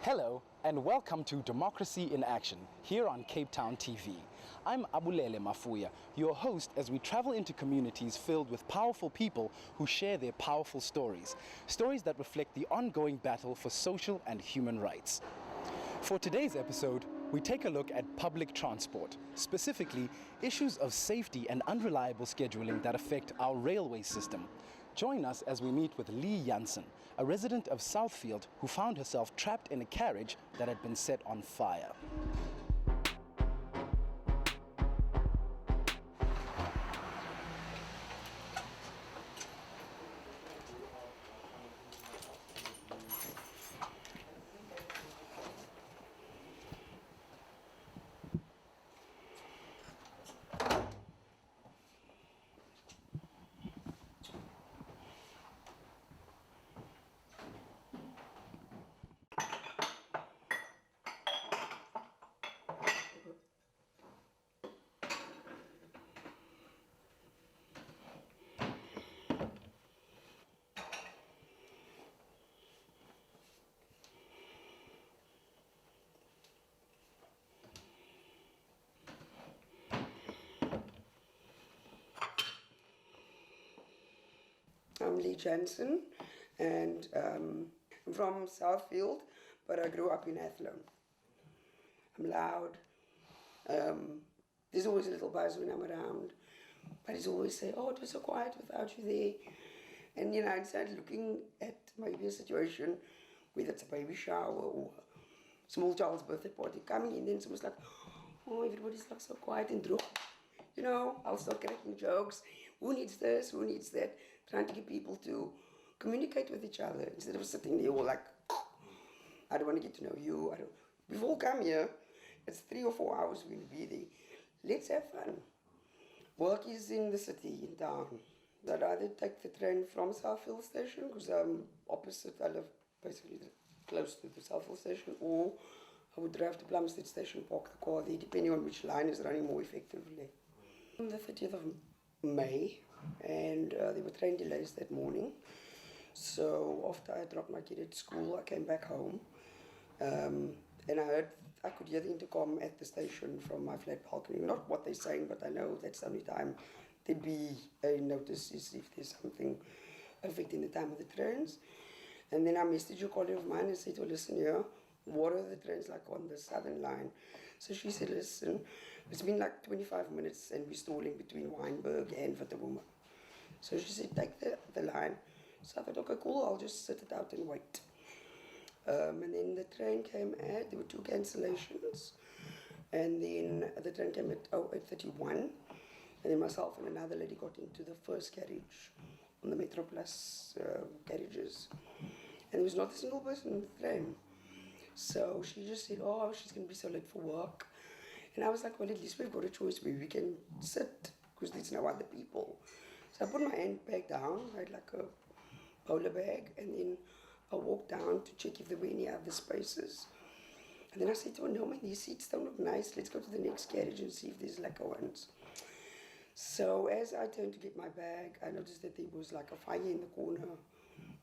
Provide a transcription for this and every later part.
Hello and welcome to Democracy in Action here on Cape Town TV. I'm Abulele Mafuya, your host as we travel into communities filled with powerful people who share their powerful stories. Stories that reflect the ongoing battle for social and human rights. For today's episode, we take a look at public transport, specifically issues of safety and unreliable scheduling that affect our railway system. Join us as we meet with Leigh Jansen, a resident of Southfield who found herself trapped in a carriage that had been set on fire. I'm Leigh Jansen, and I'm from Southfield, but I grew up in Athlone. I'm loud. There's always a little buzz when I'm around, but he's always say, "Oh, it was so quiet without you there." And I started looking at maybe a situation, whether it's a baby shower or a small child's birthday party coming in, then someone's like, "Oh, everybody's like so quiet and droop." I'll start cracking jokes. Who needs this? Who needs that? Trying to get people to communicate with each other instead of sitting there all like, I don't want to get to know you. We've all come here. It's 3 or 4 hours we're going to be there. Let's have fun. Work is in the city, in town. I'd either take the train from Southfield Station, because I'm opposite. I live basically close to the Southfield Station, or I would drive to Plumstead Station, park the car there, depending on which line is running more effectively. On the 30th of May, and there were train delays that morning. So after I dropped my kid at school, I came back home, and I could hear the intercom at the station from my flat balcony. Not what they're saying, but I know that's the only time there'd be a notice is if there's something affecting the time of the trains. And then I messaged a colleague of mine and said, "Oh, listen here, what are the trains like on the southern line?" So she said, "Listen, it's been like 25 minutes and we're stalling between Wynberg and Witterboma." So she said, "Take the line." So I thought, okay, cool, I'll just sit it out and wait. And then the train came there were 2 cancellations. And then the train came at 08:31. And then myself and another lady got into the first carriage on the Metro Plus carriages. And there was not a single person in the train. So she just said, "Oh, she's going to be so late for work." And I was like, well, at least we've got a choice where we can sit, because there's no other people. So I put my handbag down. I had like a bowler bag, and then I walked down to check if there were any other spaces. And then I said to her, "No, man, these seats don't look nice. Let's go to the next carriage and see if there's like a ones." So as I turned to get my bag, I noticed that there was like a fire in the corner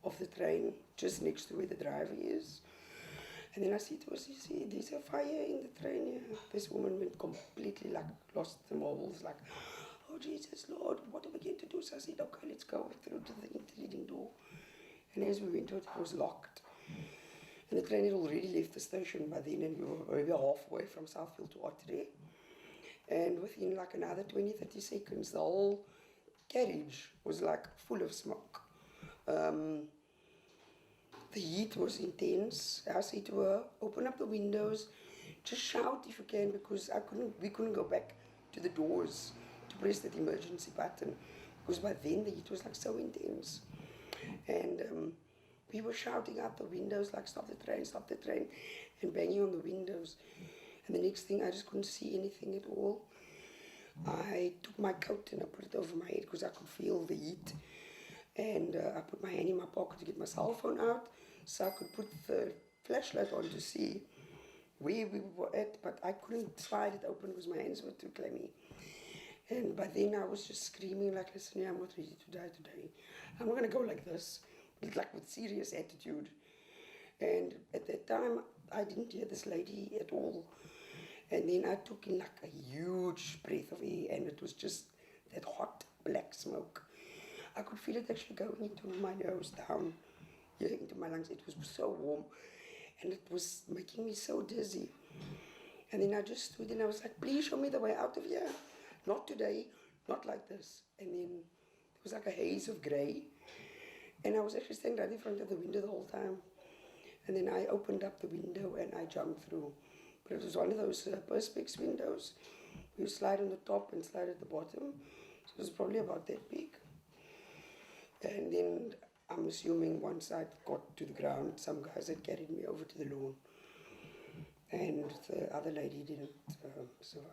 of the train, just next to where the driver is. And then I said to her, "You see, there's a fire in the train here." This woman went completely like lost the marbles, like, "Oh Jesus Lord, what are we going to do?" So I said, "Okay, let's go through to the interleading door." And as we went to it, it was locked. And the train had already left the station by then, and we were maybe halfway from Southfield to Ottery. And within like another 20-30 seconds, the whole carriage was like full of smoke. The heat was intense. I said to her, "Open up the windows, just shout if you can," because we couldn't go back to the doors to press that emergency button, because by then the heat was like so intense. And we were shouting out the windows like, stop the train," and banging on the windows. And the next thing, I just couldn't see anything at all. I took my coat and I put it over my head because I could feel the heat. And I put my hand in my pocket to get my cell phone out so I could put the flashlight on to see where we were at, but I couldn't slide it open because my hands were too clammy. And by then I was just screaming like, "Listen, I'm not ready to die today. I'm not going to go like this," like with serious attitude. And at that time, I didn't hear this lady at all. And then I took in like a huge breath of air, and it was just that hot black smoke. I could feel it actually going into my nose, down here into my lungs. It was so warm, and it was making me so dizzy. And then I just stood and I was like, please show me the way out of here. Not today, not like this. And then there was like a haze of grey. And I was actually standing right in front of the window the whole time. And then I opened up the window and I jumped through. But it was one of those Perspex windows. You slide on the top and slide at the bottom. So it was probably about that big. And then I'm assuming once I got to the ground, some guys had carried me over to the lawn. And the other lady didn't survive.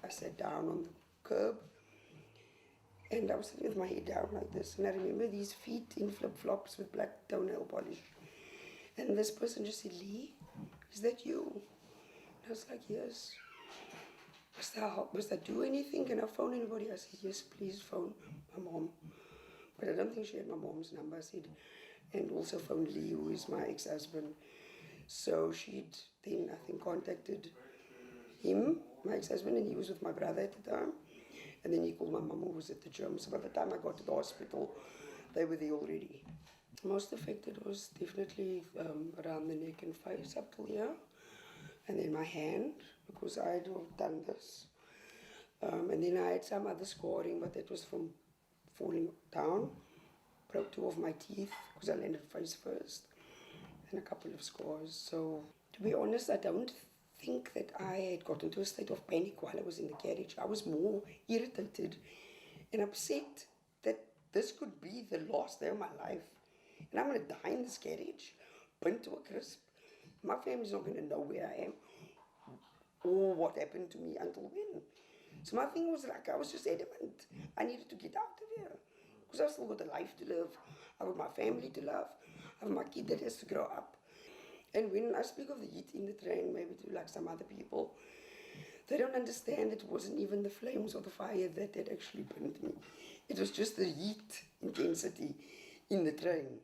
I sat down on the curb and I was sitting with my head down like this, and I remember these feet in flip-flops with black toenail polish. And this person just said, Leigh, is that you? And I was like, yes. Must I do anything? Can I phone anybody? I said, yes, please phone my mom. But I don't think she had my mom's number. I said, and also phone Leigh, who is my ex-husband. So she'd then, I think, contacted him, my ex-husband, and he was with my brother at the time. And then he called my mum, who was at the gym. So by the time I got to the hospital, they were there already. Most affected was definitely around the neck and face up till here. And then my hand, because I had done this. And then I had some other scarring, but that was from falling down. Broke 2 of my teeth, because I landed face first. And a couple of scars. So, to be honest, I don't think that I had got into a state of panic while I was in the carriage. I was more irritated and upset that this could be the last day of my life. And I'm going to die in this carriage, burnt to a crisp. My family's not going to know where I am or what happened to me until when. So my thing was like, I was just adamant. I needed to get out of here. Because I've still got a life to live. I've got my family to love. I have my kid that has to grow up. And when I speak of the heat in the train, maybe to like some other people, they don't understand that it wasn't even the flames or the fire that had actually burned me. It was just the heat intensity in the train.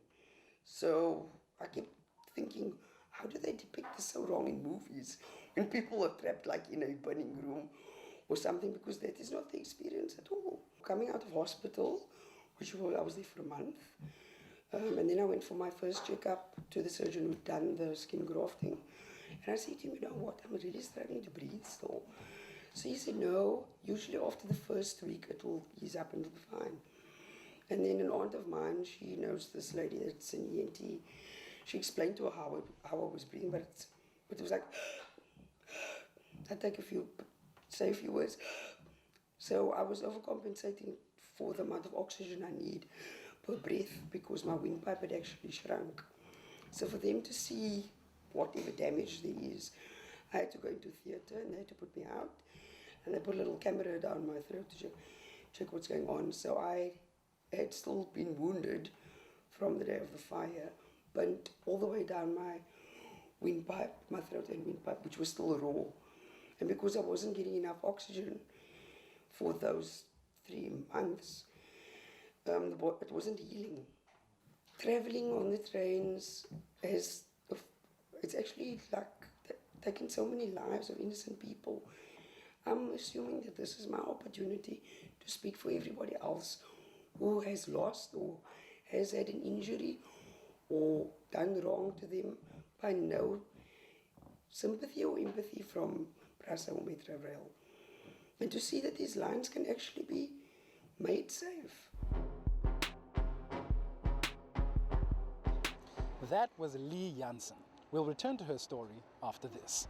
So I kept thinking, how do they depict this so wrong in movies? When people are trapped like in a burning room or something, because that is not the experience at all. Coming out of hospital, which I was there for a month, and then I went for my first checkup to the surgeon who'd done the skin grafting. And I said to him, you know what, I'm really struggling to breathe still. So he said, no, usually after the first week it will ease up and it'll be fine. And then an aunt of mine, she knows this lady that's an ENT. She explained to her how I was breathing, but it was like, I say a few words. So I was overcompensating for the amount of oxygen I need per breath because my windpipe had actually shrunk. So for them to see whatever damage there is, I had to go into theatre and they had to put me out. And they put a little camera down my throat to check what's going on. So I had still been wounded from the day of the fire, burnt all the way down my windpipe, my throat and windpipe, which was still raw. And because I wasn't getting enough oxygen for those 3 months, it wasn't healing. Traveling on the trains it's actually like taking so many lives of innocent people. I'm assuming that this is my opportunity to speak for everybody else who has lost or has had an injury or done wrong to them by no sympathy or empathy from Prasa or Metro Rail. And to see that these lines can actually be made safe. That was Leigh Jansen. We'll return to her story after this.